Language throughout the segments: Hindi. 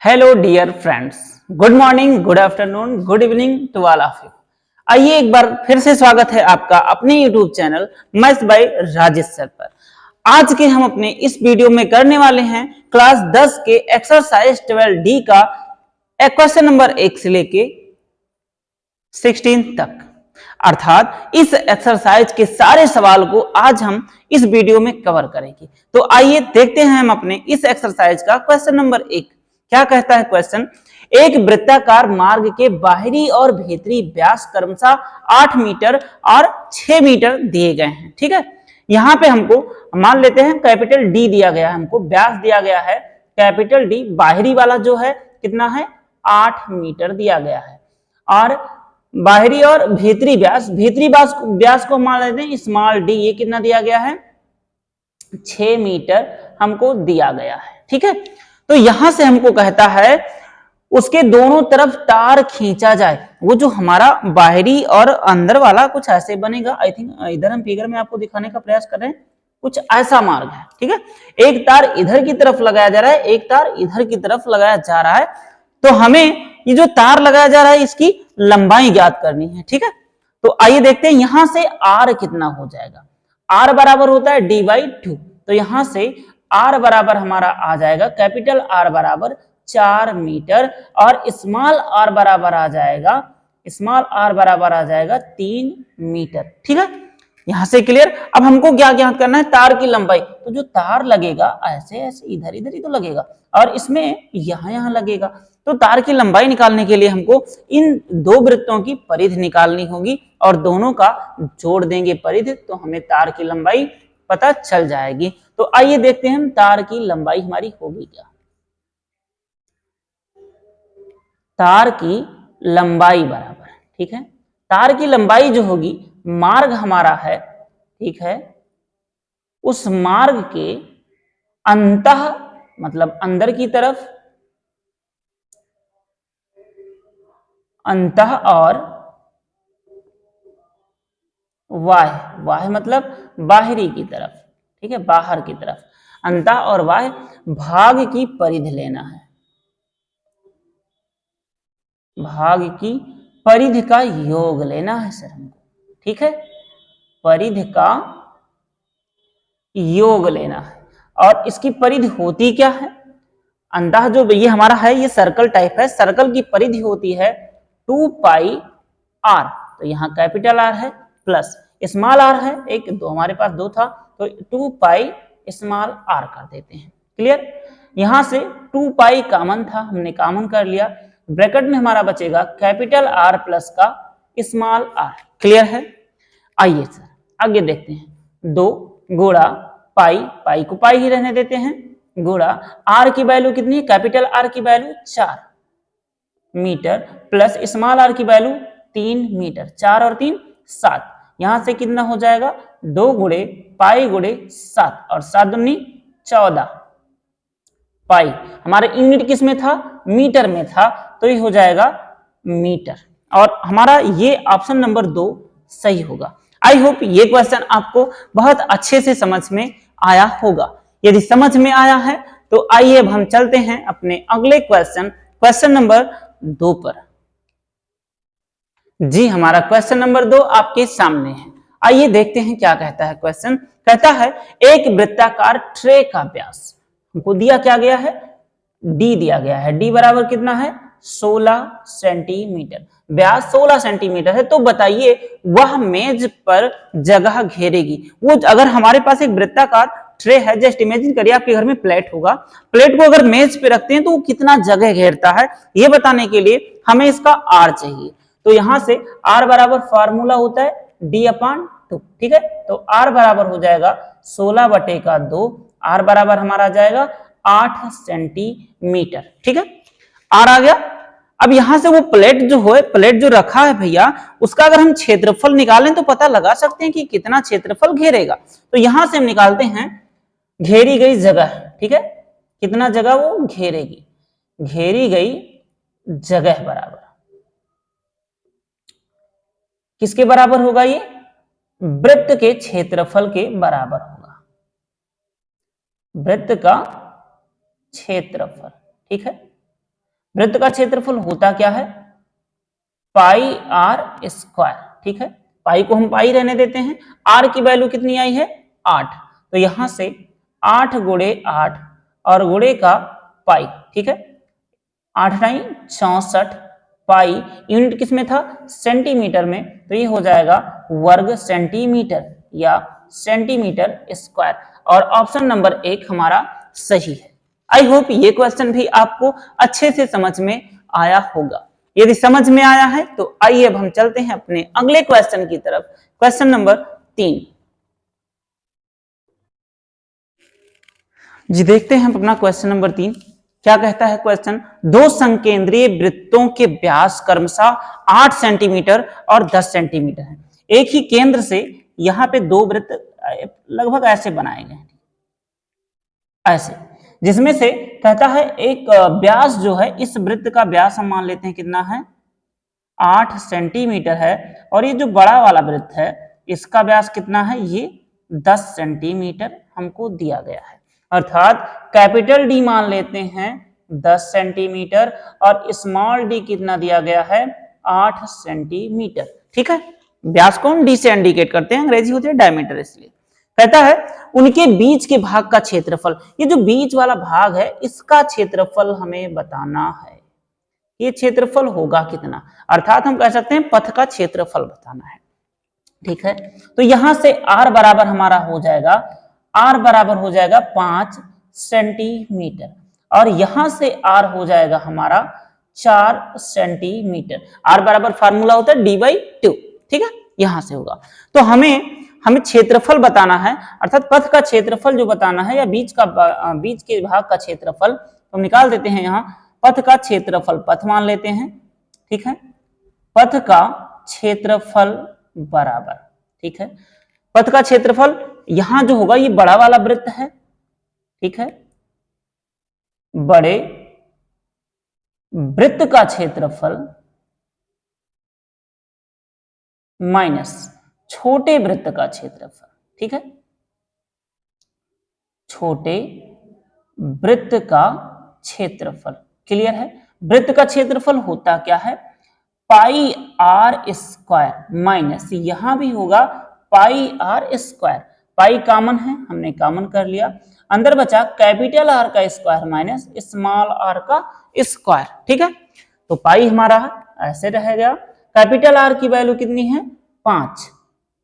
Hello dear friends, good morning, good afternoon, good evening to all of you. आइए एक बार फिर से स्वागत है आपका अपने YouTube channel maths by Rajesh sir पर। आज के हम अपने इस वीडियो में करने वाले हैं क्लास 10 के एक्सरसाइज 12D का क्वेश्चन नंबर 1 से लेके 16 तक। अर्थात इस एक्सरसाइज के सारे सवाल को आज हम इस वीडियो में कवर करेंगे। तो आइए देखते हैं हम अपने इस एक्सरसाइज का क्वेश्चन नंबर 1। क्या कहता है क्वेश्चन? एक वृत्ताकार मार्ग के बाहरी और भीतरी व्यास क्रमशः 8 मीटर और 6 मीटर दिए गए हैं। ठीक है, यहां पे हमको मान लेते हैं कैपिटल डी दिया गया है, हमको व्यास दिया गया है कैपिटल डी। बाहरी वाला जो है कितना है? 8 मीटर दिया गया है। और बाहरी और भीतरी व्यास, भीतरी व्यास को मान लेते हैं स्मॉल डी। ये कितना दिया गया है? 6 मीटर हमको दिया गया है। ठीक है, तो यहां से हमको कहता है उसके दोनों तरफ तार खींचा जाए। वो जो हमारा बाहरी और अंदर वाला कुछ ऐसे बनेगा। आई थिंक इधर हम फिगर में आपको दिखाने का प्रयास कर रहे हैं, कुछ ऐसा मार्ग है। ठीक है, एक तार इधर की तरफ लगाया जा रहा है, एक तार इधर की तरफ लगाया जा रहा है। तो हमें ये जो तार लगाया जा रहा है इसकी लंबाई ज्ञात करनी है। ठीक है, तो आइए देखते हैं यहां से आर कितना हो जाएगा। आर बराबर होता है d/2। तो यहां से आर बराबर हमारा आ जाएगा कैपिटल आर बराबर 4 मीटर और स्मॉल आर बराबर आ जाएगा 3 मीटर। ठीक है, यहां से क्लियर। अब हमको क्या ज्ञात करना है? तार की लंबाई। तो जो तार लगेगा ऐसे ऐसे इधर इधर ही तो लगेगा और इसमें यहां लगेगा। तो तार की लंबाई निकालने के लिए हमको इन दो वृत्तों की परिधि निकालनी होगी और दोनों का जोड़ देंगे परिधि, तो हमें तार की लंबाई पता चल जाएगी। तो आइए देखते हैं तार की लंबाई हमारी होगी क्या। तार की लंबाई बराबर, ठीक है, तार की लंबाई जो होगी, मार्ग हमारा है, ठीक है, उस मार्ग के अंतः मतलब अंदर की तरफ, अंतः और वाह्य, वाह्य मतलब बाहरी की तरफ, ठीक है, बाहर की तरफ, अंतः और बाह्य भाग की परिधि लेना है। भाग की परिधि का योग लेना है सर हमको। ठीक है, परिधि का योग लेना है। और इसकी परिधि होती क्या है? अंतः जो ये हमारा है ये सर्कल टाइप है, सर्कल की परिधि होती है 2πr। तो यहाँ कैपिटल आर है प्लस स्मॉल आर है, एक दो हमारे पास दो था तो 2π स्मॉल आर कर देते हैं। क्लियर, यहां से 2π कॉमन था, हमने कॉमन कर लिया। ब्रैकेट में हमारा बचेगा कैपिटल आर प्लस का स्मॉल आर। क्लियर है? आइए सर आगे देखते हैं। 2 गुणा पाई, पाई को पाई ही रहने देते हैं, गुणा आर की वैल्यू कितनी है? कैपिटल आर की value 4 metre plus small R की वैल्यू 3 मीटर। 4 और 3 7। यहां से कितना हो जाएगा? 2 गुणे पाई गुणे 7 और 7 दूनी 14 पाई। हमारा यूनिट किस में था? मीटर में था, तो ये हो जाएगा मीटर। और हमारा ये ऑप्शन नंबर 2 सही होगा। आई होप ये क्वेश्चन आपको बहुत अच्छे से समझ में आया होगा। यदि समझ में आया है तो आइए अब हम चलते हैं अपने अगले क्वेश्चन नंबर 2 पर। जी, हमारा क्वेश्चन नंबर 2 आपके सामने है। आइए देखते हैं क्या कहता है क्वेश्चन। कहता है एक वृत्ताकार ट्रे का व्यास हमको दिया क्या गया है? डी दिया गया है। डी बराबर कितना है? 16 सेंटीमीटर। व्यास 16 सेंटीमीटर है। तो बताइए वह मेज पर जगह घेरेगी। वो अगर हमारे पास एक वृत्ताकार ट्रे है, जस्ट इमेजिन करिए आपके घर में प्लेट होगा, प्लेट को अगर मेज पे रखते हैं तो वो कितना जगह घेरता है, ये बताने के लिए हमें इसका आर चाहिए। तो यहां से आर बराबर फॉर्मूला होता है d/2। ठीक है, तो आर बराबर हो जाएगा 16/2। आर बराबर हमारा आ जाएगा 8 सेंटीमीटर। ठीक है, आर आ गया। अब यहां से वो प्लेट जो है, प्लेट जो रखा है भैया, उसका अगर हम क्षेत्रफल निकालें तो पता लगा सकते हैं कि कितना क्षेत्रफल घेरेगा। तो यहां से हम निकालते हैं घेरी गई जगह। ठीक है, कितना जगह वो घेरेगी? घेरी गई जगह बराबर किसके बराबर होगा? ये वृत्त के क्षेत्रफल के बराबर होगा। वृत्त का क्षेत्रफल। ठीक है, वृत्त का क्षेत्रफल होता क्या है, पाई आर स्क्वायर। ठीक है, पाई को हम पाई रहने देते हैं, आर की वैल्यू कितनी आई है 8, तो यहां से 8 गुणे 8 और गुणे का पाई। ठीक है, 8 9 64, पाई यूनिट किस में था, सेंटीमीटर में, तो ये हो जाएगा वर्ग सेंटीमीटर या सेंटीमीटर स्क्वायर। और ऑप्शन नंबर 1 हमारा सही है। आई होप ये क्वेश्चन भी आपको अच्छे से समझ में आया होगा। यदि समझ में आया है तो आइए अब हम चलते हैं अपने अगले क्वेश्चन की तरफ। क्वेश्चन नंबर 3 जी, देखते हैं अपना क्वेश्चन नंबर 3 क्या कहता है क्वेश्चन। दो संकेंद्रीय वृत्तों के व्यास क्रमशः 8 सेंटीमीटर और 10 सेंटीमीटर है। एक ही केंद्र से यहां पे दो वृत्त लगभग ऐसे बनाए गए हैं, ऐसे, जिसमें से कहता है एक व्यास जो है, इस वृत्त का व्यास हम मान लेते हैं कितना है 8 सेंटीमीटर है, और ये जो बड़ा वाला वृत्त है इसका व्यास कितना है, ये 10 सेंटीमीटर हमको दिया गया है। अर्थात कैपिटल डी मान लेते हैं 10 सेंटीमीटर और स्मॉल डी कितना दिया गया है 8 सेंटीमीटर। ठीक है, व्यास को हम डी से इंडिकेट करते हैं, अंग्रेजी होती है डायमीटर, इसलिए कहता है उनके बीच के भाग का क्षेत्रफल। ये जो बीच वाला भाग है इसका क्षेत्रफल हमें बताना है, ये क्षेत्रफल होगा कितना, अर्थात हम कह सकते हैं पथ का क्षेत्रफल बताना है। ठीक है, तो यहां से r बराबर हमारा हो जाएगा, r बराबर हो जाएगा 5 सेंटीमीटर, और यहां से r हो जाएगा हमारा 4 सेंटीमीटर। r बराबर फार्मूला होता है d/2। ठीक है, यहां से होगा, तो हमें क्षेत्रफल बताना है, अर्थात पथ का क्षेत्रफल जो बताना है, या बीच के भाग का क्षेत्रफल, तो हम निकाल देते हैं यहाँ पथ का क्षेत्रफल, पथ मान लेते हैं। ठीक है, पथ का क्षेत्रफल बराबर, ठीक है, पथ का क्षेत्रफल यहां जो होगा ये बड़ा वाला वृत्त है। ठीक है, बड़े वृत्त का क्षेत्रफल माइनस छोटे वृत्त का क्षेत्रफल। ठीक है, छोटे वृत्त का क्षेत्रफल, क्लियर है। वृत्त का क्षेत्रफल होता क्या है, पाई आर स्क्वायर माइनस, यहां भी होगा पाई आर स्क्वायर, पाई कॉमन है हमने कॉमन कर लिया, अंदर बचा कैपिटल आर का स्क्वायर माइनस स्मॉल आर का स्क्वायर। ठीक है, तो पाई हमारा ऐसे रहेगा, कैपिटल आर की वैल्यू कितनी है 5,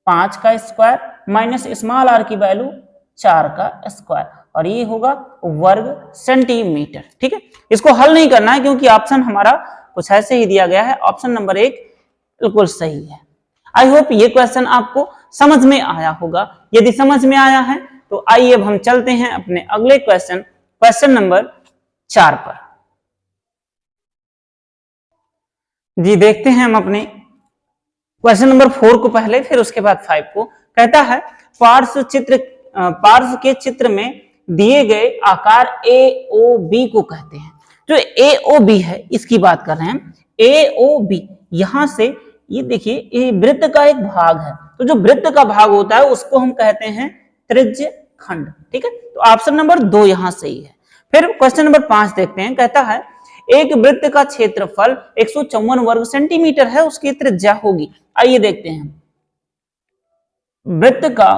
5 का स्क्वायर माइनस स्मॉल आर की वैल्यू 4 का स्क्वायर, और ये होगा वर्ग सेंटीमीटर। ठीक है, इसको हल नहीं करना है क्योंकि ऑप्शन हमारा कुछ ऐसे ही दिया गया है, ऑप्शन नंबर 1 बिल्कुल सही है। आई होप ये क्वेश्चन आपको समझ में आया होगा। यदि समझ में आया है तो आइए अब हम चलते हैं अपने अगले क्वेश्चन, क्वेश्चन नंबर 4 पर। जी, देखते हैं हम अपने क्वेश्चन नंबर 4 को पहले, फिर उसके बाद 5 को। कहता है पार्श्व के चित्र में दिए गए आकार AOB को कहते हैं। जो AOB है इसकी बात कर रहे हैं, AOB यहां से ये देखिए, ये वृत्त का एक भाग है, तो जो वृत्त का भाग होता है उसको हम कहते हैं त्रिज्य खंड। ठीक है, तो ऑप्शन नंबर 2 यहां सही है। फिर क्वेश्चन नंबर 5 देखते हैं, कहता है एक वृत्त का क्षेत्रफल 154 वर्ग सेंटीमीटर है, उसकी त्रिज्या होगी। आइए देखते हैं, वृत्त का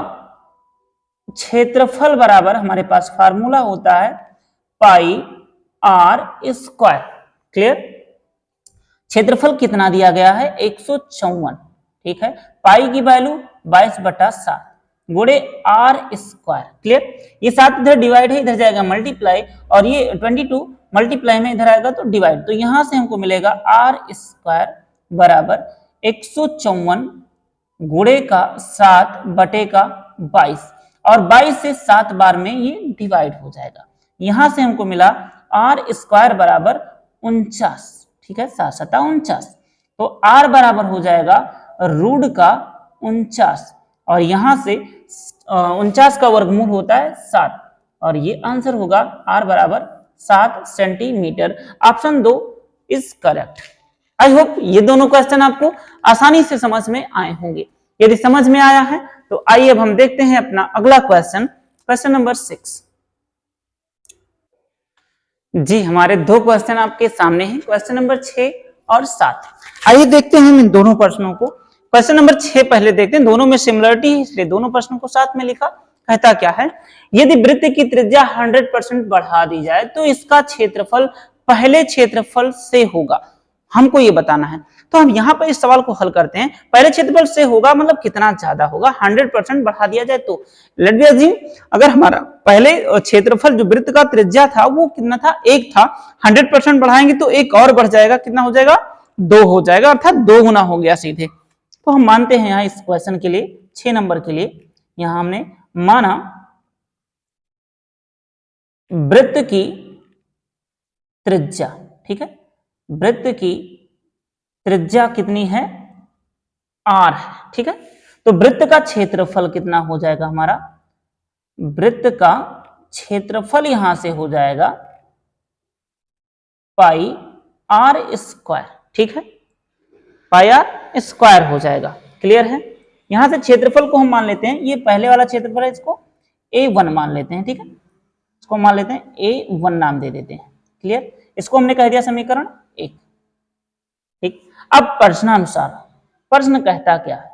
क्षेत्रफल बराबर हमारे पास फार्मूला होता है पाई आर स्क्वायर। क्लियर, क्षेत्रफल कितना दिया गया है 154। ठीक है, पाई की वैल्यू 22/7 गुणे आर स्क्वायर। क्लियर, ये 7 इधर डिवाइड है, इधर जाएगा मल्टीप्लाई, और ये 22 मल्टीप्लाई में इधर आएगा तो डिवाइड, तो यहां से हमको मिलेगा आर स्क्वायर बराबर 154 गुणे का 7 बटे का 22, और 22 से 7 बार में ये डिवाइड हो जाएगा। यहां से हमको मिला आर स्क्वायर बराबर 49। ठीक है, 7 7 49, तो आर बराबर हो जाएगा रूट का 49, और यहां से 49 का वर्गमूल होता है 7, और ये आंसर होगा आर बराबर 7 centimetre. Option 2 is correct. I hope ये दोनों क्वेश्चन आपको आसानी से समझ में आए होंगे। यदि समझ में आया है तो आइए अब हम देखते हैं अपना अगला क्वेश्चन, क्वेश्चन नंबर 6। जी हमारे दो क्वेश्चन आपके सामने हैं, क्वेश्चन नंबर 6 और 7। आइए देखते हैं हम इन दोनों प्रश्नों को। क्वेश्चन नंबर 6 पहले देखते हैं, दोनों में सिमिलरिटी है इसलिए दोनों प्रश्नों को साथ में लिखा। कहता क्या है, यदि वृत्त की त्रिज्या 100% बढ़ा दी जाए तो इसका क्षेत्रफल पहले क्षेत्रफल से होगा, हमको ये बताना है। तो हम यहाँ पर इस सवाल को हल करते हैं। पहले क्षेत्रफल से होगा मतलब कितना ज्यादा होगा, 100% बढ़ा दिया जाए तो लेट बी अज्यूम अगर हमारा पहले क्षेत्रफल जो वृत्त का त्रिज्या था वो कितना था, 1 था, 100% बढ़ाएंगे तो एक और बढ़ जाएगा, कितना हो जाएगा, 2 हो जाएगा, अर्थात 2 गुना हो गया सीधे। तो हम मानते हैं यहाँ इस क्वेश्चन के लिए 6 नंबर के लिए यहाँ हमने माना वृत्त की त्रिज्या, ठीक है, वृत्त की त्रिज्या कितनी है, r है, ठीक है। तो वृत्त का क्षेत्रफल कितना हो जाएगा हमारा, वृत्त का क्षेत्रफल यहां से हो जाएगा पाई r स्क्वायर, ठीक है, पाई r स्क्वायर हो जाएगा। क्लियर है। यहां से क्षेत्रफल को हम मान लेते हैं, ये पहले वाला क्षेत्रफल है, इसको a1 मान लेते हैं, ठीक है, इसको मान लेते हैं a1 नाम दे देते हैं। क्लियर, इसको हमने कह दिया समीकरण 1, ठीक। अब प्रश्नानुसार, प्रश्न कहता क्या है,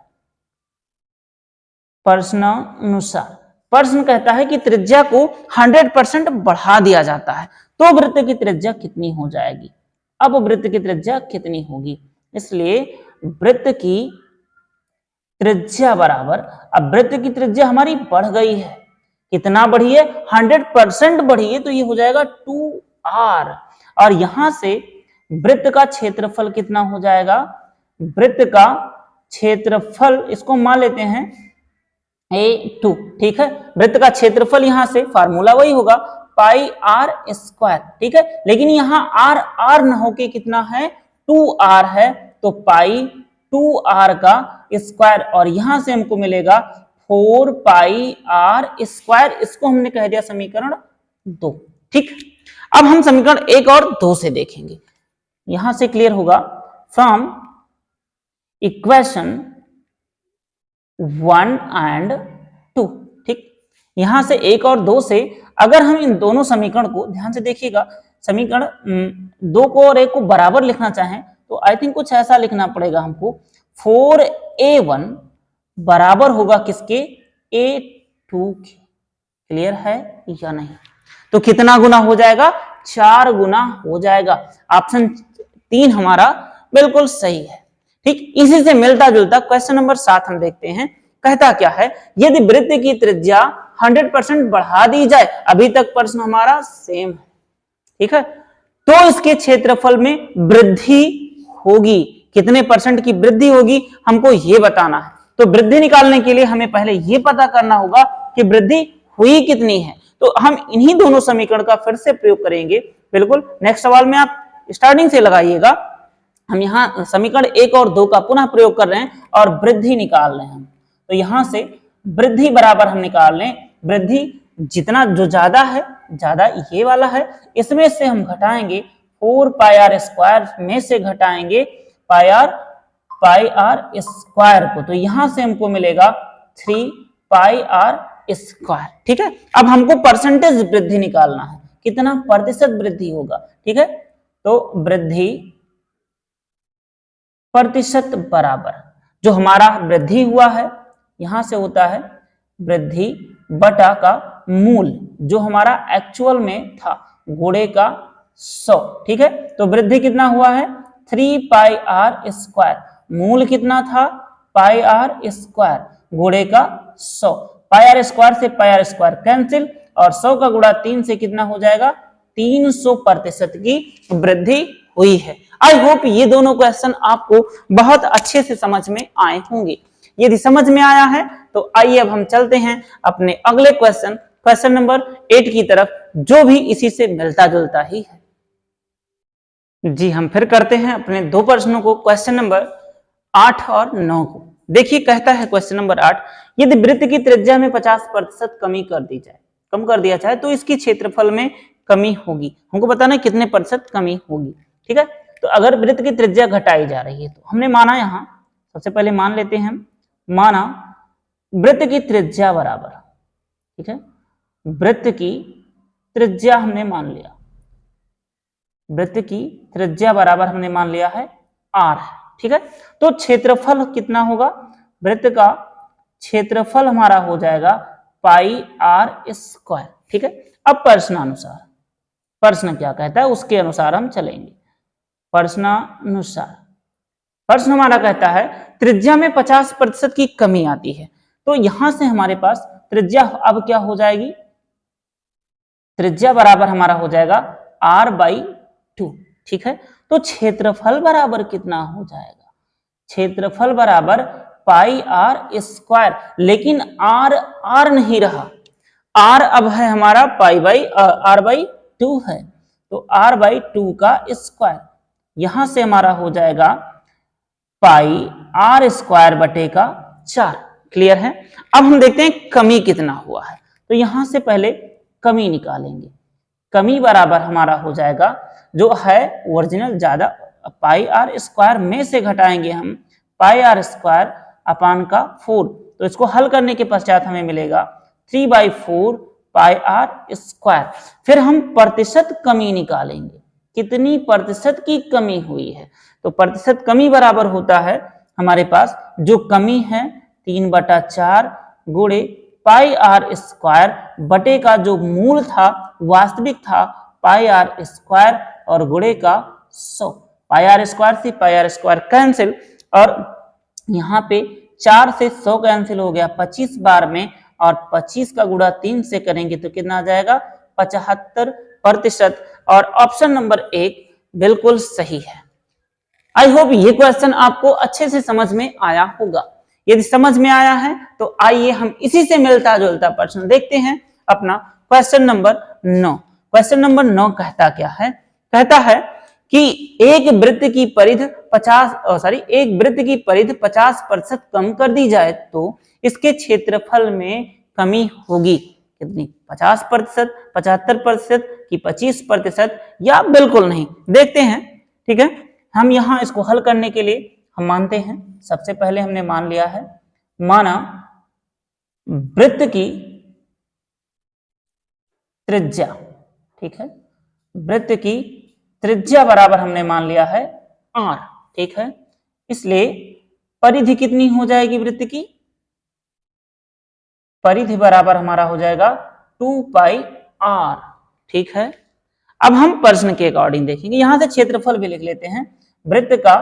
प्रश्नानुसार प्रश्न कहता है कि त्रिज्या को 100% बढ़ा दिया जाता है तो वृत्त की त्रिज्या कितनी हो जाएगी। अब वृत्त की त्रिज्या कितनी होगी, इसलिए वृत्त की त्रिज्या बराबर, अब वृत्त की त्रिज्या हमारी बढ़ गई है, कितना बढ़ी है, 100% बढ़ी है, तो ये हो जाएगा 2r। और यहां से वृत्त का क्षेत्रफल कितना हो जाएगा, वृत्त का क्षेत्रफल इसको मान लेते हैं a2, ठीक है। वृत्त का क्षेत्रफल यहां से फार्मूला वही होगा पाई r स्क्वायर, ठीक है, लेकिन यहां r न होके कितना है, 2r है, तो पाई 2r का स्क्वायर और यहां से हमको मिलेगा 4 पाई r स्क्वायर, इसको हमने कह दिया समीकरण 2, ठीक। अब हम समीकरण 1 और 2 से देखेंगे, यहां से क्लियर होगा। फ्रॉम इक्वेशन 1 एंड 2, ठीक, यहां से 1 और 2 से अगर हम इन दोनों समीकरण को ध्यान से देखिएगा, समीकरण 2 को और 1 को बराबर लिखना चाहें तो आई थिंक कुछ ऐसा लिखना पड़ेगा हमको, 4a1 बराबर होगा किसके, a2 के। क्लियर है या नहीं, तो कितना गुना हो जाएगा, 4 गुना हो जाएगा। ऑप्शन 3 हमारा बिल्कुल सही है, ठीक। इसी से मिलता जुलता क्वेश्चन नंबर 7 हम देखते हैं। कहता क्या है, यदि वृत्त की त्रिज्या 100% बढ़ा दी जाए, अभी तक प्रश्न हमारा सेम है, ठीक है, तो इसके क्षेत्रफल में वृद्धि होगी, कितने परसेंट की वृद्धि होगी हमको ये बताना है। तो वृद्धि निकालने के लिए हमें पहले ये पता करना होगा कि वृद्धि हुई कितनी है। तो हम इन्हीं दोनों समीकरण का फिर से प्रयोग करेंगे, बिल्कुल नेक्स्ट सवाल में आप स्टार्टिंग से लगाइएगा। हम यहाँ समीकरण 1 और 2 का पुनः प्रयोग कर रहे हैं और वृद्धि निकाल रहे हैं हम। तो यहां से वृद्धि बराबर हम निकाल लें, वृद्धि जितना जो ज्यादा है, ज्यादा ये वाला है, इसमें से हम घटाएंगे 4 पाई आर स्क्वायर में से घटाएंगे पाई आर स्क्वायर को, तो यहां से हमको मिलेगा 3 पाई आर स्क्वायर, ठीक है। अब हमको परसेंटेज वृद्धि निकालना है, कितना प्रतिशत वृद्धि होगा, ठीक है। तो वृद्धि प्रतिशत बराबर जो हमारा वृद्धि हुआ है यहां से होता है वृद्धि बटा का मूल जो हमारा एक्चुअल में था गुणे का 100, ठीक है। तो वृद्धि कितना हुआ है, 3 पाई आर स्क्वायर, मूल कितना था पाई आर स्क्वायर गुणे का 100, पाई आर स्क्वायर से पाई आर स्क्वायर कैंसिल और 100 का गुणा 3 से कितना हो जाएगा, 300% की वृद्धि हुई है। आई होप ये दोनों क्वेश्चन आपको बहुत अच्छे से समझ में आए होंगे। यदि समझ में आया है तो आइए अब हम चलते हैं अपने अगले क्वेश्चन, क्वेश्चन नंबर 8 की तरफ, जो भी इसी से मिलता जुलता ही है। जी हम फिर करते हैं अपने दो प्रश्नों को, क्वेश्चन नंबर 8 और 9 को। देखिए कहता है क्वेश्चन नंबर 8, यदि वृत्त की त्रिज्या में 50% कमी कर दी जाए, कम कर दिया जाए तो इसकी क्षेत्रफल में कमी होगी। हमको बताना है कितने प्रतिशत कमी होगी, ठीक है। तो अगर वृत्त की त्रिज्या घटाई जा रही है तो हमने माना, यहां सबसे पहले मान लेते हैं, माना वृत्त की त्रिज्या बराबर, ठीक है, वृत्त की त्रिज्या हमने मान लिया वृत्त की त्रिज्या बराबर हमने मान लिया है r है, ठीक है। तो क्षेत्रफल कितना होगा, वृत्त का क्षेत्रफल हमारा हो जाएगा पाई r स्क्वायर, ठीक है। अब प्रश्नानुसार, प्रश्न क्या कहता है उसके अनुसार हम चलेंगे। प्रश्नानुसार प्रश्न हमारा कहता है त्रिज्या में 50% की कमी आती है, तो यहां से हमारे पास त्रिज्या अब क्या हो जाएगी, त्रिज्या बराबर हमारा हो जाएगा r/2, ठीक है। तो क्षेत्रफल बराबर कितना हो जाएगा, क्षेत्रफल बराबर पाई r स्क्वायर, लेकिन r नहीं रहा, r अब है हमारा r/2 है, तो r/2 का स्क्वायर, यहां से हमारा हो जाएगा पाई r स्क्वायर बटे का 4। क्लियर है। अब हम देखते हैं कमी कितना हुआ है, तो यहां से पहले कमी निकालेंगे। कमी बराबर हमारा हो जाएगा जो है ओरिजिनल ज्यादा, पाई r स्क्वायर में से घटाएंगे हम पाई r स्क्वायर अपान का 4, तो इसको हल करने के पश्चात हमें मिलेगा 3/4 पाई r स्क्वायर। फिर हम प्रतिशत कमी निकालेंगे, कितनी प्रतिशत की कमी हुई है, तो प्रतिशत कमी बराबर होता है हमारे पास जो कमी है 3/4 गुणे पाई r स्क्वायर बटे का जो मूल था वास्तविक था पाई r स्क्वायर और गुणे का 100। पाई r स्क्वायर से पाई r स्क्वायर कैंसिल, और यहाँ पे 4 से 100 कैंसिल हो गया 25 बार में, और 25 का गुणा 3 से करेंगे तो कितना आ जाएगा 75%। और ऑप्शन नंबर 1 बिल्कुल सही है। आई होप ये क्वेश्चन आपको अच्छे से समझ में आया होगा। यदि समझ में आया है तो आइए हम इसी से मिलता जुलता प्रश्न देखते हैं अपना क्वेश्चन नंबर 9। क्वेश्चन नंबर 9 कहता क्या है, कहता है कि एक वृत्त की परिधि 50% कम कर दी जाए तो इसके क्षेत्रफल में कमी होगी कितनी, 50%, 75% की 25% या बिल्कुल नहीं। देखते हैं, ठीक है। हम यहां इसको हल करने के लिए हम मानते हैं, सबसे पहले हमने मान लिया है, माना वृत्त की त्रिज्या, ठीक है, वृत्त की त्रिज्या बराबर हमने मान लिया है r, ठीक है। इसलिए परिधि कितनी हो जाएगी, वृत्त की परिधि बराबर हमारा हो जाएगा 2 पाई r, ठीक है। अब हम प्रश्न के अकॉर्डिंग देखेंगे, यहां से क्षेत्रफल भी लिख लेते हैं। वृत्त का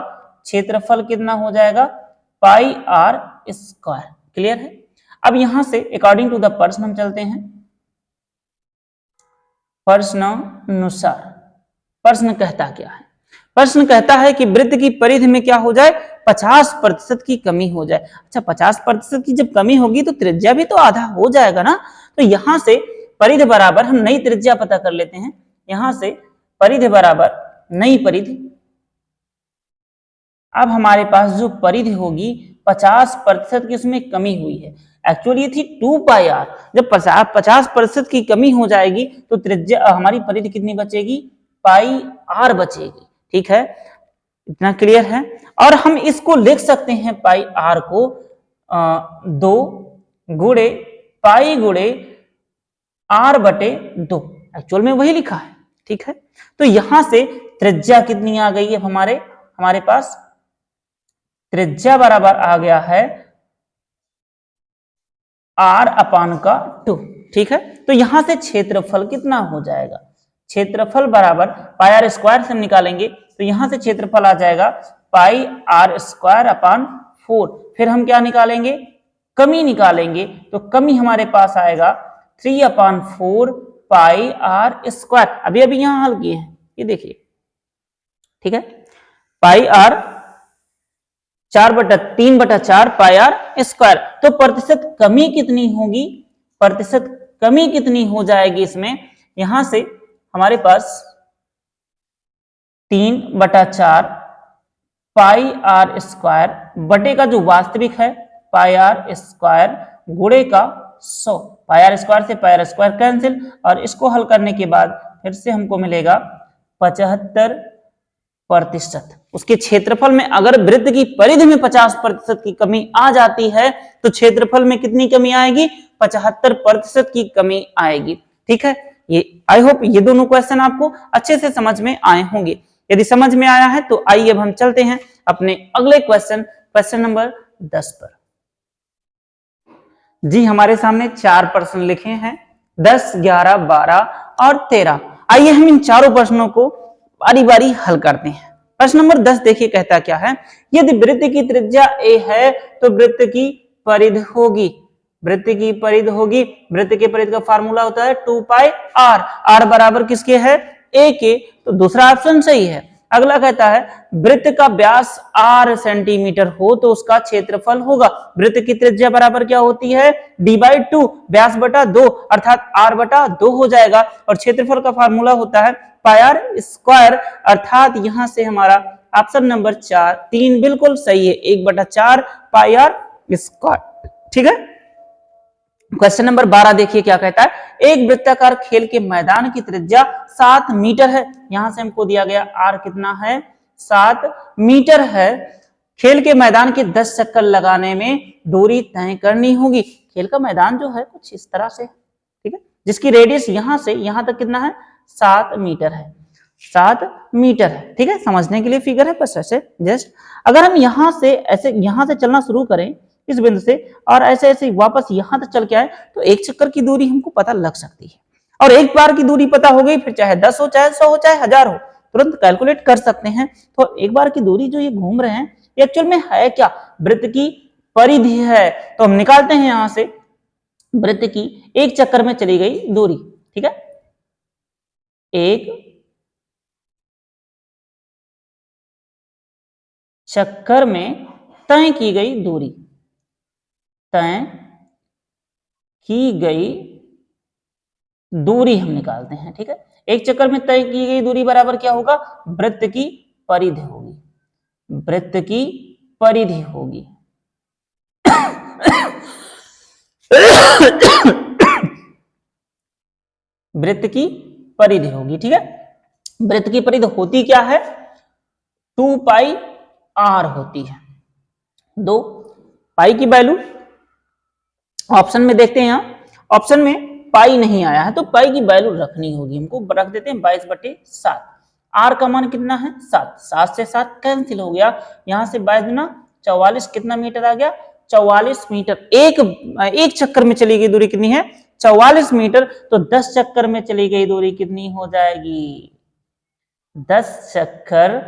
क्षेत्रफल कितना हो जाएगा पाई r स्क्वायर। क्लियर है। अब यहां से अकॉर्डिंग टू द प्रश्न हम चलते हैं। प्रश्नानुसार प्रश्न कहता क्या है, प्रश्न कहता है कि वृत्त की परिधि में क्या हो जाए 50% की कमी हो जाए। अच्छा, 50% की जब कमी होगी तो त्रिज्या भी तो आधा हो जाएगा ना, तो यहां से परिधि बराबर हम नई त्रिज्या पता कर लेते हैं। यहां से परिधि बराबर नई परिधि, अब हमारे पास जो परिधि होगी 50% की उसमें कमी हुई है, एक्चुअली ये थी 2 पाई r, जब 50% की कमी हो जाएगी तो त्रिज्या हमारी परिधि कितनी बचेगी, पाई r बचेगी, ठीक है। इतना क्लियर है। और हम इसको लिख सकते हैं पाई r को 2 गुणे पाई गुणे r/2, एक्चुअल में वही लिखा है, ठीक है। तो यहां से त्रिज्या कितनी आ गई है हमारे पास त्रिज्या बराबर आ गया है r/2, ठीक है। तो यहां से क्षेत्रफल कितना हो जाएगा, क्षेत्रफल बराबर पाई r स्क्वायर से हम निकालेंगे तो यहां से क्षेत्रफल आ जाएगा पाई r स्क्वायर अपान 4। फिर हम क्या निकालेंगे, कमी निकालेंगे, तो कमी हमारे पास आएगा 3/4 पाई r स्क्वायर। अभी यहां हल किए हैं, ये देखिए, ठीक है। पाई r 3/4 पाई r स्क्वायर। तो प्रतिशत कमी कितनी होगी, प्रतिशत कमी कितनी हो जाएगी इसमें, यहां से हमारे पास 3/4 पाई r स्क्वायर बटे का जो वास्तविक है पाई r स्क्वायर गुणे का 100। पाई r स्क्वायर से पाई r स्क्वायर कैंसिल, और इसको हल करने के बाद फिर से हमको मिलेगा 75%। उसके क्षेत्रफल में अगर वृत्त की परिधि में 50% की कमी आ जाती है तो क्षेत्रफल में कितनी कमी आएगी, 75% की कमी आएगी, ठीक है। ये आई होप ये दोनों क्वेश्चन आपको अच्छे से समझ में आए होंगे। यदि समझ में आया है तो आइए अब हम चलते हैं अपने अगले क्वेश्चन नंबर 10 पर। जी हमारे सामने 4 प्रश्न लिखे हैं, 10, 11, 12 और 13। आइए हम इन चारों प्रश्नों को बारी बारी हल करते हैं। प्रश्न नंबर 10 देखिए कहता क्या है, यदि वृत्त की त्रिज्या a है तो वृत्त की परिध होगी। वृत्त की परिध होगी, वृत्त के परिध का फार्मूला होता है 2 पाई r। r बराबर किसके है, a के, तो दूसरा ऑप्शन सही है। अगला कहता है वृत्त का व्यास r सेंटीमीटर हो तो उसका क्षेत्रफल होगा। वृत्त की त्रिज्या बराबर क्या होती है, d/2, व्यास बटा 2 अर्थात r/2 हो जाएगा, और क्षेत्रफल का फार्मूला होता है पाई r स्क्वायर, अर्थात यहां से हमारा ऑप्शन नंबर 3 बिल्कुल सही है, 1/4 पाई r स्क्वायर। ठीक है। क्वेश्चन नंबर 12 देखिए क्या कहता है, एक वृत्ताकार खेल के मैदान की त्रिज्या 7 मीटर है। यहां से हमको दिया गया r कितना है, 7 मीटर है। खेल के मैदान के 10 चक्कर लगाने में दूरी तय करनी होगी। खेल का मैदान जो है कुछ इस तरह से, ठीक है, जिसकी रेडियस यहां से यहां तक कितना है, 7 मीटर है, 7 मीटर है। ठीक है, समझने के लिए फिगर है बस ऐसे जस्ट। अगर हम यहां से चलना शुरू करें इस बिंदु से और ऐसे ऐसे वापस यहां तक चल के आए तो एक चक्कर की दूरी हमको पता लग सकती है। और एक बार की दूरी पता हो गई, फिर चाहे 10 हो, चाहे 100 हो, चाहे 1000 हो, तुरंत कैलकुलेट कर सकते हैं। तो एक बार की दूरी जो ये घूम रहे हैं ये एक्चुअल में है क्या, वृत्त की परिधि है। तो हम निकालते हैं यहां से वृत्त की एक चक्कर में चली गई दूरी। ठीक है, एक चक्कर में तय की गई दूरी, तय की गई दूरी हम निकालते हैं। ठीक है, एक चक्कर में तय की गई दूरी बराबर क्या होगा, वृत्त की परिधि होगी, वृत्त की परिधि होगी। वृत्त की परिधि होगी। ठीक है, वृत्त की परिधि होती क्या है, 2 पाई r होती है। 2 पाई की वैल्यू ऑप्शन में देखते हैं, यहां ऑप्शन में पाई नहीं आया है तो पाई की वैल्यू रखनी होगी, हमको रख देते हैं 22/7। r का मान कितना है, 7, 7 से 7 कैंसिल हो गया, यहां से 22 गुना 44 कितना मीटर आ गया, 44 मीटर। एक चक्कर में चली गई दूरी कितनी है, 44 मीटर। तो 10 चक्कर में चली गई दूरी कितनी हो जाएगी, 10 चक्कर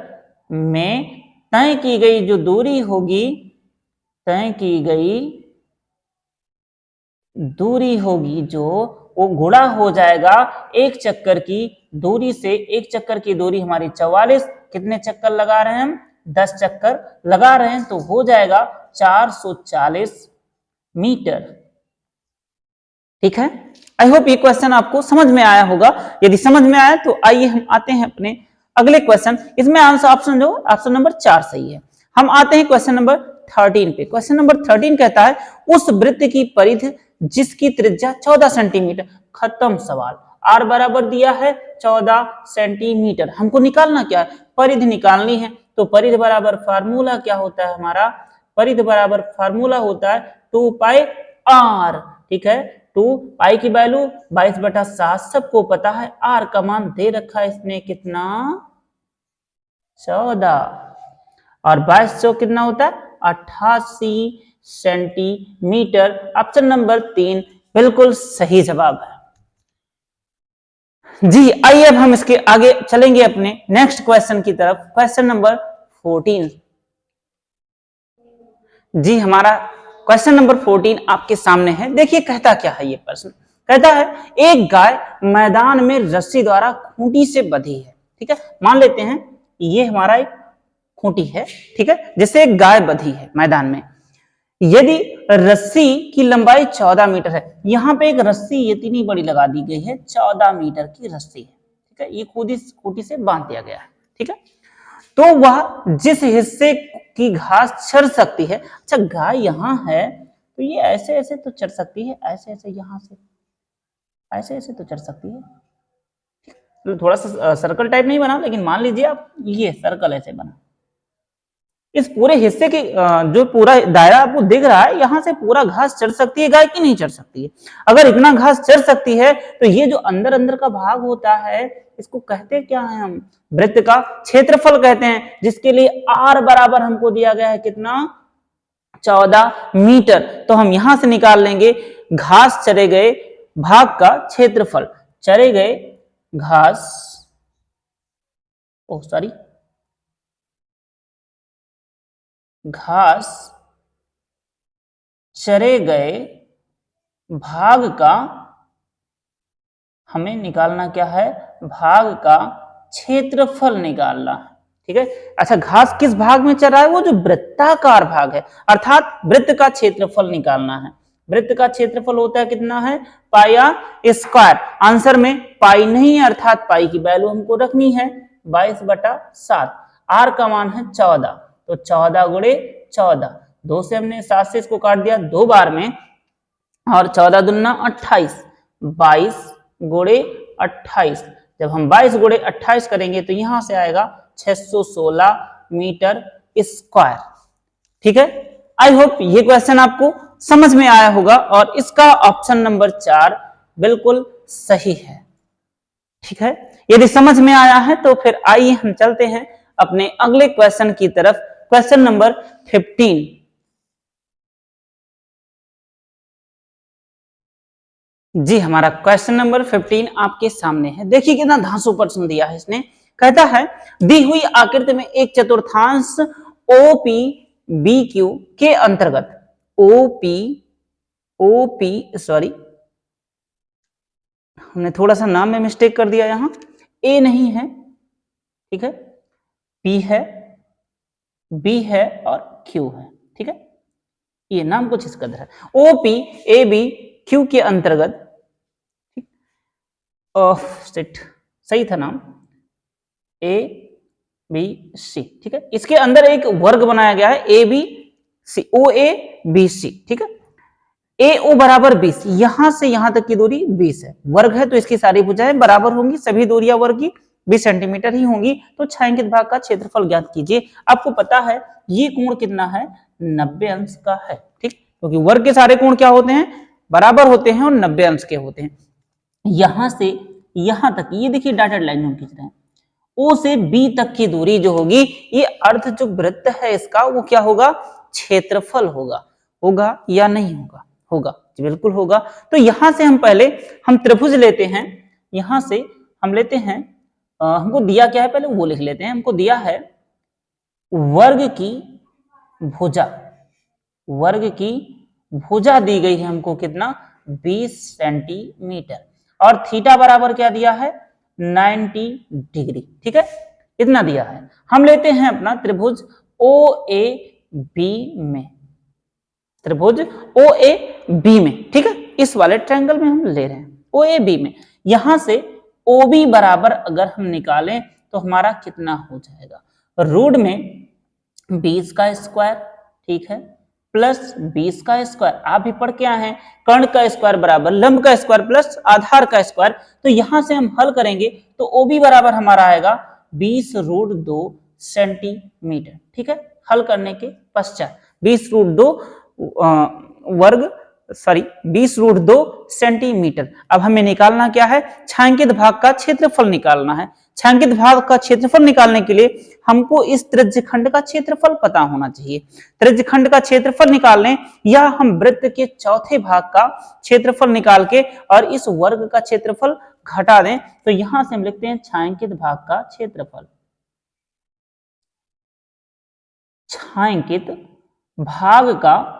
में तय की गई जो दूरी होगी, तय की गई दूरी होगी जो वो गुणा हो जाएगा एक चक्कर की दूरी से। एक चक्कर की दूरी हमारी 44, कितने चक्कर लगा रहे हैं हम, 10 चक्कर लगा रहे हैं, तो हो जाएगा 440 मीटर। ठीक है, आई होप ये क्वेश्चन आपको समझ में आया होगा। यदि समझ में आया तो आइए हम आते हैं अपने अगले क्वेश्चन। इसमें आंसर ऑप्शन नंबर 4 सही है। हम आते हैं क्वेश्चन नंबर 13 पे। क्वेश्चन नंबर 13 कहता है उस वृत्त की परिधि जिसकी त्रिज्या 14 सेंटीमीटर। खत्म सवाल, r बराबर दिया है 14 सेंटीमीटर। हमको निकालना क्या है, परिधि निकालनी है। तो परिधि बराबर फार्मूला क्या होता है हमारा, परिधि बराबर फार्मूला होता है 2 पाई r। ठीक है, 2 पाई की वैल्यू 22/7 सबको पता है, r का मान दे रखा है इसने कितना, 14, और 22 चौक कितना होता है, 88 सेंटीमीटर। ऑप्शन नंबर 3 बिल्कुल सही जवाब है। जी आइए अब हम इसके आगे चलेंगे अपने नेक्स्ट क्वेश्चन की तरफ। Question number 14। जी हमारा क्वेश्चन नंबर 14 आपके सामने है। देखिए कहता क्या है ये प्रश्न, कहता है एक गाय मैदान में रस्सी द्वारा खूंटी से बंधी है। ठीक है, मान लेते हैं ये हमारा एक खूंटी है, ठीक है, जैसे एक गाय बंधी है मैदान में। यदि रस्सी की लंबाई 14 मीटर है, यहां पे एक रस्सी इतनी बड़ी लगा दी गई है, 14 मीटर की रस्सी है। ठीक है, ये खूंटी से बांध दिया गया है। ठीक है, तो वह जिस हिस्से की घास चर सकती है, अच्छा गाय यहां है तो ये ऐसे ऐसे तो चर सकती है, ऐसे ऐसे यहां से ऐसे ऐसे तो चर सकती है। तो थोड़ा सा सर्कल टाइप नहीं बना, लेकिन मान लीजिए आप ये सर्कल ऐसे बना, इस पूरे हिस्से की जो पूरा दायरा आपको दिख रहा है, यहां से पूरा घास चढ़ सकती है गाय की नहीं चढ़ सकती है? अगर इतना घास चढ़ सकती है तो ये जो अंदर अंदर का भाग होता है इसको कहते क्या है हम? वृत्त का क्षेत्रफल कहते हैं, जिसके लिए आर बराबर हमको दिया गया है कितना? 14 मीटर। तो हम यहां से निकाल लेंगे घास चरे गए भाग का क्षेत्रफल। चरे गए घास, ओ सॉरी, घास चरे गए भाग का हमें निकालना क्या है? भाग का क्षेत्रफल निकालना है। ठीक है। अच्छा, घास किस भाग में चरा है? वो जो वृत्ताकार भाग है, अर्थात वृत्त का क्षेत्रफल निकालना है। वृत्त का क्षेत्रफल होता है कितना है? पाई आर स्क्वायर। आंसर में पाई नहीं है, अर्थात पाई की वैल्यू हमको रखनी है 22/7। आर का मान है 14, तो 14 गुणे 14, 2 से हमने 7 से इसको काट दिया 2 बार में, और 14 दूना 28, 22 गुणे 28। जब हम 22 गुणे 28 करेंगे तो यहां से आएगा 616 मीटर स्क्वायर। ठीक है। आई होप ये क्वेश्चन आपको समझ में आया होगा, और इसका ऑप्शन नंबर 4 बिल्कुल सही है। ठीक है। यदि समझ में आया है तो फिर आइए हम चलते हैं अपने अगले क्वेश्चन की तरफ। Question number 15। जी, हमारा क्वेश्चन नंबर 15 आपके सामने है। देखिए कितना धांसू प्रश्न दिया है इसने। कहता है दी हुई आकृति में एक चतुर्थांश ओपी बी क्यू के अंतर्गत हमने थोड़ा सा नाम में मिस्टेक कर दिया, यहां ए नहीं है, ठीक है, पी है, बी है और क्यू है। ठीक है, ये नाम कुछ इस कदर है। ओपी ए बी क्यू के अंतर्गत, सही था नाम, ए बी सी। ठीक है, इसके अंदर एक वर्ग बनाया गया है A B C, O A B C. ठीक है, ए ओ बराबर 20, यहां से यहां तक की दूरी 20 है। वर्ग है तो इसकी सारी भुजाएं बराबर होंगी, सभी दूरियां वर्ग की 20 सेंटीमीटर ही होंगी। तो छायांकित भाग का क्षेत्रफल ज्ञात कीजिए। आपको पता है ये कोण कितना है? 90 अंश का है। ठीक, क्योंकि वर्ग के सारे कोण क्या होते हैं? बराबर होते हैं और 90 अंश के होते हैं। यहां से यहां तक, ये देखिए डॉटेड लाइन हम खींच रहे हैं, ओ से बी तक की दूरी जो होगी, ये अर्ध जो वृत्त है इसका, वो क्या होगा? क्षेत्रफल होगा। होगा या नहीं होगा? होगा, बिल्कुल होगा। तो यहां से हम पहले हम त्रिभुज लेते हैं। यहां से हम लेते हैं, हमको दिया क्या है पहले वो लिख लेते हैं। हमको दिया है वर्ग की भुजा, वर्ग की भुजा दी गई है हमको कितना? 20 सेंटीमीटर, और थीटा बराबर क्या दिया है? 90 डिग्री। ठीक है, इतना दिया है। हम लेते हैं अपना त्रिभुज ओ ए बी में, त्रिभुज ओ ए बी में। ठीक है, इस वाले ट्रायंगल में हम ले रहे हैं ओ ए बी में। यहां से ओ बी बराबर अगर हम निकालें तो हमारा कितना हो जाएगा? रूट में 20 का स्क्वायर, ठीक है, प्लस 20 का स्क्वायर। आप भी पढ़ के आए हैं, कर्ण का स्क्वायर बराबर लंब का स्क्वायर प्लस आधार का स्क्वायर। तो यहां से हम हल करेंगे तो ओ बी बराबर हमारा आएगा 20√2 सेंटीमीटर। ठीक है, हल करने के पश्चात 20√2 वर्ग, सॉरी 20√2 सेंटीमीटर। अब हमें निकालना क्या है? छायांकित भाग का क्षेत्रफल निकालना है। छायांकित भाग का क्षेत्रफल निकालने के लिए हमको इस त्रिज्यखंड का क्षेत्रफल पता होना चाहिए। त्रिज्यखंड का क्षेत्रफल निकाल लें, या हम वृत्त के चौथे भाग का क्षेत्रफल निकाल के और इस वर्ग का क्षेत्रफल घटा दें, तो यहां से हम लिखते हैं छायांकित भाग का क्षेत्रफल। छायांकित भाग का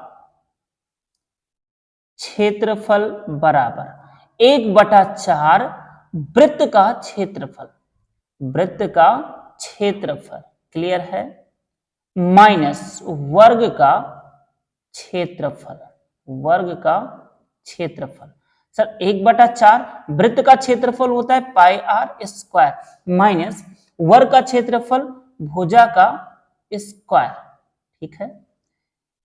क्षेत्रफल बराबर 1/4 वृत्त का क्षेत्रफल, वृत्त का क्षेत्रफल, क्लियर है, माइनस वर्ग का क्षेत्रफल, वर्ग का क्षेत्रफल। सर 1/4 वृत्त का क्षेत्रफल होता है पाई आर स्क्वायर, माइनस वर्ग का क्षेत्रफल भुजा का स्क्वायर। ठीक है,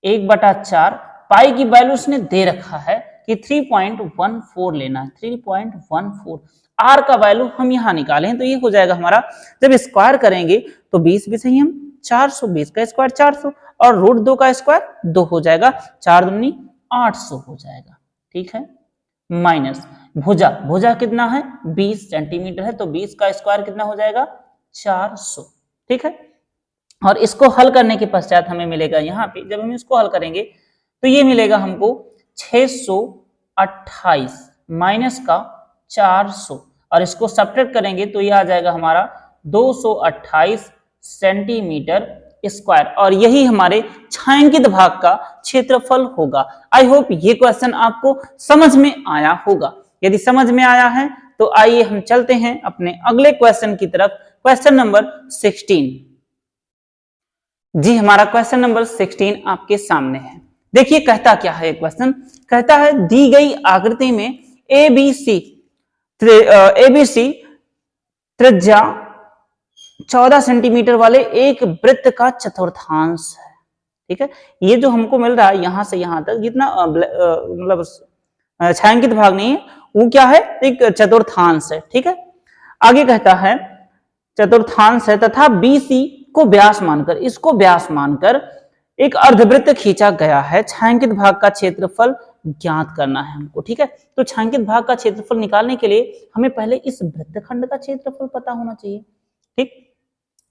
1/4, पाई की वैल्यू उसने दे रखा है कि 3.14 लेना है, 3.14। आर का वैल्यू हम यहां निकालें तो ये हो जाएगा हमारा, जब स्क्वायर करेंगे तो 20 भी सही हम 400, 20 का स्क्वायर 400 और रूट 2 का स्क्वायर 2 हो जाएगा, 4 दूनी 800 हो जाएगा। ठीक है, माइनस भुजा, भुजा कितना है 20 सेंटीमीटर है, तो 20 का स्क्वायर कितना हो जाएगा 400। ठीक है, और इसको हल करने के पश्चात हमें मिलेगा यहाँ पे, जब हम इसको हल करेंगे तो ये मिलेगा हमको 628 माइनस का 400 और इसको सब्ट्रैक्ट करेंगे तो ये आ जाएगा हमारा 228 सेंटीमीटर स्क्वायर और यही हमारे छायांकित भाग का क्षेत्रफल होगा। आई होप ये क्वेश्चन आपको समझ में आया होगा। यदि समझ में आया है तो आइए हम चलते हैं अपने अगले क्वेश्चन की तरफ, क्वेश्चन नंबर 16। जी, हमारा क्वेश्चन नंबर 16 आपके सामने है। देखिए कहता क्या है क्वेश्चन, कहता है दी गई आकृति में एबीसी त्रिज्या 14 सेंटीमीटर वाले एक वृत्त का चतुर्थांश है। ठीक है, ये जो हमको मिल रहा है यहां से यहां तक जितना मतलब छायांकित भाग नहीं है, वो क्या है, एक चतुर्थांश है। ठीक है, आगे कहता है चतुर्थांश है तथा बीसी को व्यास मानकर, इसको व्यास मानकर एक अर्धवृत्त खींचा गया है, छायांकित भाग का क्षेत्रफल ज्ञात करना है हमको। ठीक है, तो छायांकित भाग का क्षेत्रफल निकालने के लिए हमें पहले इस वृत्तखंड का क्षेत्रफल पता होना चाहिए। ठीक,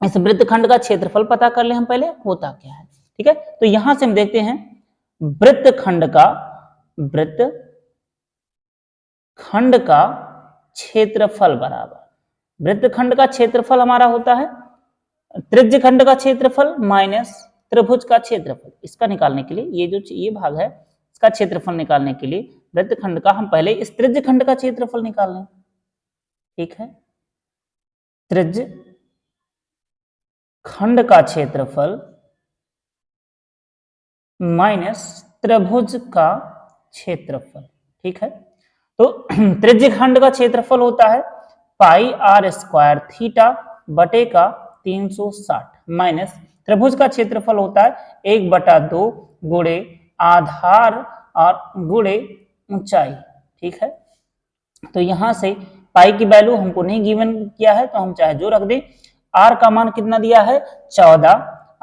इस वृत्तखंड का क्षेत्रफल पता कर ले हम पहले, होता क्या है। ठीक है, तो यहां से हम देखते हैं वृत्तखंड का क्षेत्रफल बराबर, वृत्तखंड का क्षेत्रफल हमारा होता है त्रिज्य खंड का क्षेत्रफल माइनस त्रिभुज का क्षेत्रफल। इसका निकालने के लिए ये जो ये भाग है इसका क्षेत्रफल निकालने के लिए वृत्तखंड का हम पहले इस त्रिज्य खंड का क्षेत्रफल निकाल लें। ठीक है, त्रिज्य खंड का क्षेत्रफल माइनस त्रिभुज का क्षेत्रफल। ठीक है, तो त्रिज्य खंड का क्षेत्रफल होता है पाई आर स्क्वायर थीटा बटे का 360 माइनस त्रिभुज का क्षेत्रफल होता है 1/2 गुणे आधार और गुणे ऊंचाई। ठीक है, तो यहां से पाई की वैल्यू हमको नहीं गिवन किया है तो हम चाहे जो रख दें। आर का मान कितना दिया है 14,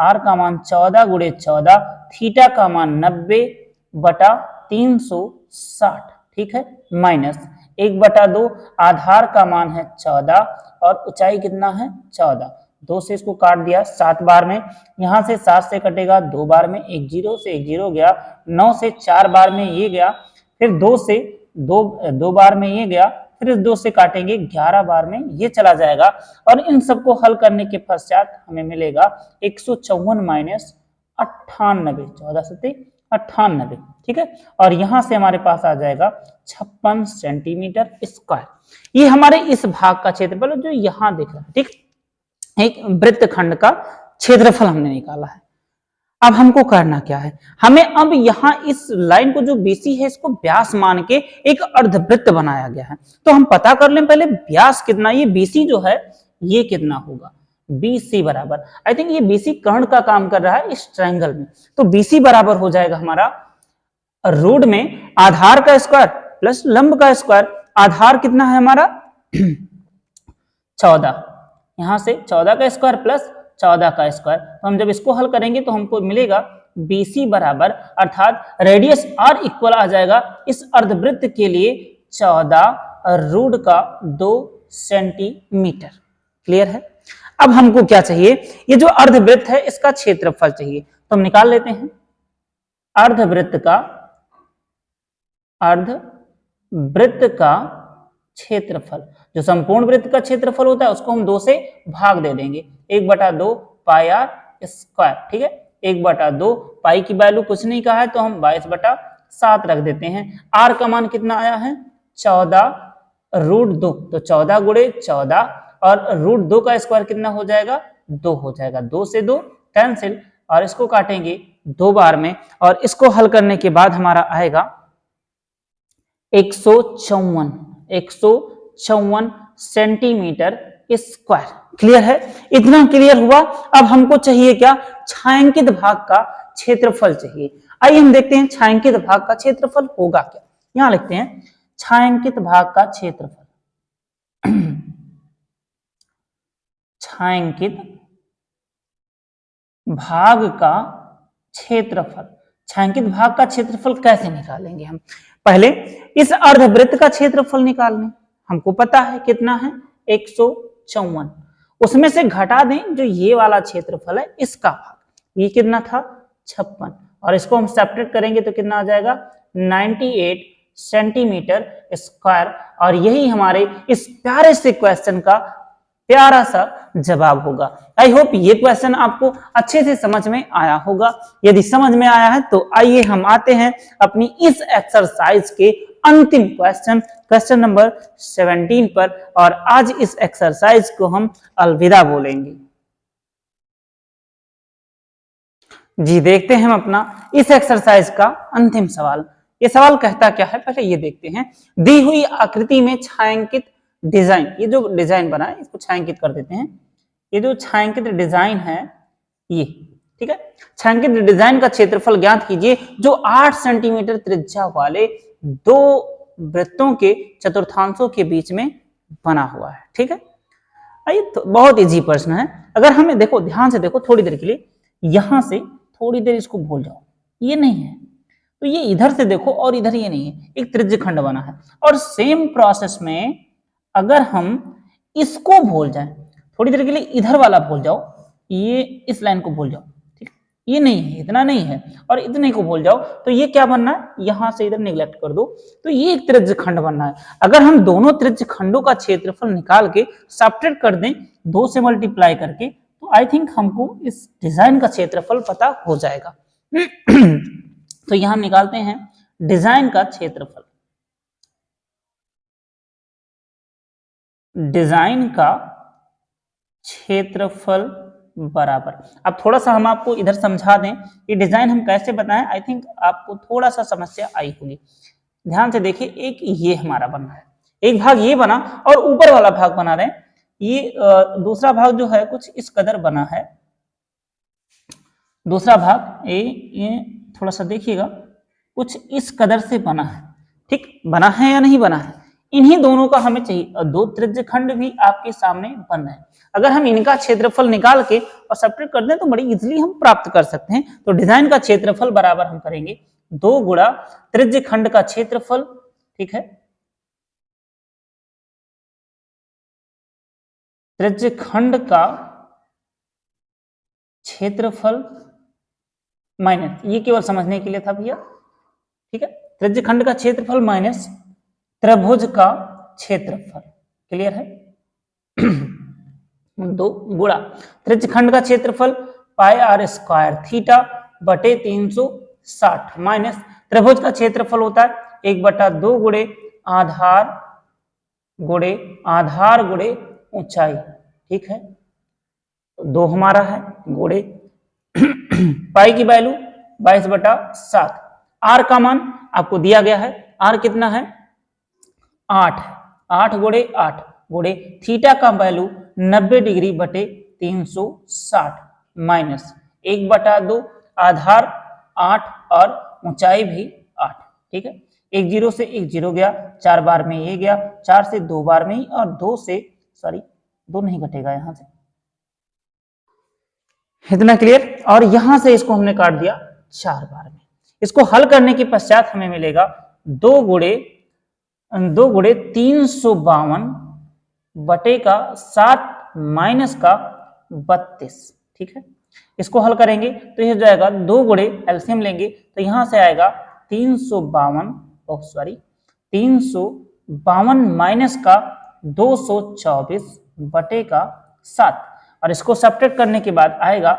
आर का मान 14 गुणे 14, थीटा का मान 90/360। ठीक है, माइनस 1/2 आधार का मान है 14 और ऊंचाई कितना है 14, 2 से इसको काट दिया 7 बार में, यहां से 7 से कटेगा 2 बार में, 1 0 से 1 0 गया, 9 से 4 बार में ये गया, फिर 2 से 2 बार में ये गया, फिर इस 2 से काटेंगे 11 बार में ये चला जाएगा और इन सबको हल करने के पश्चात हमें मिलेगा 154 माइनस 98, 14 से 98। ठीक है, और यहां से हमारे पास आ जाएगा 56 सेंटीमीटर स्क्वायर। ये हमारे इस भाग का क्षेत्रफल जो यहां दिख रहा है। ठीक, एक वृत्तखंड का क्षेत्रफल हमने निकाला है। अब हमको करना क्या है, हमें अब यहां इस लाइन को जो बीसी है इसको व्यास मान के एक अर्धवृत्त बनाया गया है, तो हम पता कर लें पहले व्यास कितना, ये बीसी जो है ये कितना होगा, बीसी बराबर, आई थिंक ये बीसी कर्ण का काम कर रहा है इस ट्रायंगल में, तो बीसी बराबर हो जाएगा हमारा रूट में आधार का स्क्वायर प्लस लंब का स्क्वायर। आधार कितना है हमारा 14, यहां से 14 का स्क्वायर प्लस 14 का स्क्वायर, तो हम जब इसको हल करेंगे तो हमको मिलेगा BC बराबर, अर्थात रेडियस R इक्वल आ जाएगा इस अर्धवृत्त के लिए 14√2 सेंटीमीटर। क्लियर है, अब हमको क्या चाहिए, ये जो अर्धवृत्त है इसका क्षेत्रफल चाहिए, तो हम निकाल लेते हैं अर्धवृत्त का क्षेत्रफल। जो संपूर्ण वृत्त का क्षेत्रफल होता है उसको हम 2 से भाग दे देंगे, 1/2 पाई आर स्क्वायर। ठीक है, 1/2 पाई की वैल्यू कुछ नहीं कहा है तो हम 22/7 रख देते हैं। आर का मान कितना आया है 14√2, तो 14 गुणे 14 और √2 का स्क्वायर कितना हो जाएगा 2 हो जाएगा, 2 से 2 कैंसिल और इसको काटेंगे 2 बार में और इसको हल करने के बाद हमारा आएगा 154 सेंटीमीटर स्क्वायर। क्लियर है, इतना क्लियर हुआ। अब हमको चाहिए क्या, छायांकित भाग का क्षेत्रफल चाहिए। आइए हम देखते हैं छायांकित भाग का क्षेत्रफल होगा क्या। यहां लिखते हैं छायांकित भाग का क्षेत्रफल, छायांकित भाग का क्षेत्रफल, छायांकित भाग का क्षेत्रफल कैसे निकालेंगे हम? पहले इस अर्धवृत्त का क्षेत्रफल निकाल लें, हमको पता है कितना है 154, उसमें से घटा दें जो ये वाला क्षेत्रफल है इसका भाग, ये कितना था 56, और इसको हम सब्ट्रैक्ट करेंगे तो कितना आ जाएगा 98 सेंटीमीटर स्क्वायर। और यही हमारे इस प्यारे से क्वेश्चन का प्यारा सा जवाब होगा। आई होप ये क्वेश्चन आपको अच्छे से समझ में आया होगा। यदि समझ में आया है तो आइए हम आते हैं अपनी इस एक्सरसाइज के अंतिम क्वेश्चन नंबर 17 पर, और आज इस एक्सरसाइज को हम अलविदा बोलेंगे। जी देखते हैं हम अपना इस एक्सरसाइज का अंतिम सवाल। ये सवाल कहता क्या है, पहले ये देखते हैं। दी हुई आकृति में छायांकित डिजाइन, ये जो डिजाइन बना है इसको छायांकित कर देते हैं। ये जो छायांकित डिजाइन है ये, ठीक है, छायांकित डिजाइन का क्षेत्रफल ज्ञात कीजिए जो 8 सेंटीमीटर त्रिज्या वाले दो वृत्तों के चतुर्थांशों के बीच में बना हुआ है। ठीक है, आइए तो बहुत इजी प्रश्न है। अगर हमें देखो, ध्यान से देखो थोड़ी देर के लिए, यहां से थोड़ी देर इसको भूल जाओ, ये नहीं है तो ये इधर से देखो, और इधर ये नहीं है, एक त्रिज्य खंड बना है। और सेम प्रोसेस में अगर हम इसको भूल जाएं, थोड़ी देर के लिए इधर वाला भूल जाओ, ये इस लाइन को भूल जाओ, ठीक, ये नहीं है, इतना नहीं है, और इतने को भूल जाओ, तो ये क्या बनना है, यहां से इधर निगलेक्ट कर दो, तो ये एक त्रिज्य खंड बनना है। अगर हम दोनों त्रिज्य खंडों का क्षेत्रफल निकाल के सब्ट्रैक्ट कर दें 2 से मल्टीप्लाई करके, तो आई थिंक हमको इस डिजाइन का क्षेत्रफल पता हो जाएगा। तो यहां निकालते हैं डिजाइन का क्षेत्रफल। डिजाइन का क्षेत्रफल बराबर, अब थोड़ा सा हम आपको इधर समझा दें कि डिजाइन हम कैसे बताएं। आई थिंक आपको थोड़ा सा समस्या आई होगी। ध्यान से देखिए, एक ये हमारा बना है, एक भाग ये बना, और ऊपर वाला भाग बना रहे हैं, ये दूसरा भाग जो है कुछ इस कदर बना है। दूसरा भाग ये थोड़ा सा देखिएगा, कुछ इस कदर से बना है। ठीक, बना है या नहीं बना है, इन्हीं दोनों का हमें चाहिए। दो त्रिज्य खंड भी आपके सामने बन रहे हैं। अगर हम इनका क्षेत्रफल निकाल के और सब्ट्रैक्ट कर दें तो बड़ी इजीली हम प्राप्त कर सकते हैं। तो डिजाइन का क्षेत्रफल बराबर हम करेंगे 2 गुणा त्रिज्य खंड का क्षेत्रफल। ठीक है, त्रिज्य खंड का क्षेत्रफल माइनस, ये केवल समझने के लिए था भैया। ठीक है, त्रिज्य खंड का क्षेत्रफल माइनस त्रिभुज का क्षेत्रफल। क्लियर है? 2 गुणा त्रिज्य खंड का क्षेत्रफल पाई आर स्क्वायर थीटा बटे 360 माइनस त्रिभुज का क्षेत्रफल होता है 1/2 गुणे आधार गुणे ऊंचाई। ठीक है, 2 हमारा है गुणे पाई की वैल्यू 22/7। आर का मान आपको दिया गया है, आर कितना है 8 गुणे 8 गुणे थीटा का वैल्यू 90 डिग्री बटे 360 माइनस 1/2 आधार 8 और ऊंचाई भी 8। ठीक है, 1 0 से 1 0 गया, 4 बार में ये गया, 4 से 2 बार में ही, और 2 से 2 नहीं घटेगा यहां से। इतना क्लियर? और यहां से इसको हमने काट दिया 4 बार में। इसको हल करने के पश्चात हमें मिलेगा 2 गुणे 352 बटे का 7 माइनस का 32। ठीक है, इसको हल करेंगे तो यह जाएगा 2 गुणे एलसीएम लेंगे तो यहां से आएगा 352 माइनस का 224 बटे का 7, और इसको सब्ट्रैक्ट करने के बाद आएगा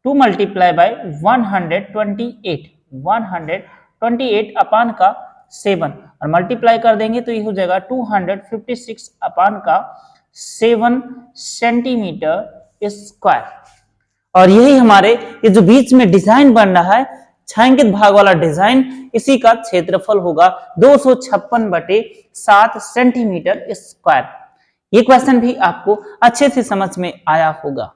2 मल्टीप्लाई बाय 128 अपान का 7, और मल्टीप्लाई कर देंगे तो ये हो जाएगा 256 अपान का 7 सेंटीमीटर स्क्वायर। और यही हमारे ये जो बीच में डिजाइन बन रहा है, छायांकित भाग वाला डिजाइन, इसी का क्षेत्रफल होगा 256/7 सेंटीमीटर स्क्वायर। ये क्वेश्चन भी आपको अच्छे से समझ में आया होगा।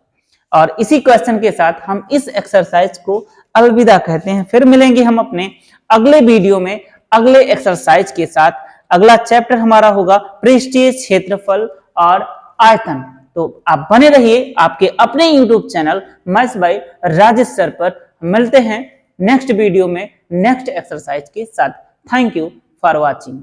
और इसी क्वेश्चन के साथ हम इस एक्सरसाइज को अलविदा कहते हैं। फिर मिलेंगे हम अपने अगले वीडियो में अगले एक्सरसाइज के साथ। अगला चैप्टर हमारा होगा पृष्ठीय क्षेत्रफल और आयतन। तो आप बने रहिए आपके अपने YouTube channel maths by Rajesh sir पर। मिलते हैं नेक्स्ट वीडियो में नेक्स्ट एक्सरसाइज के साथ। Thank you for watching.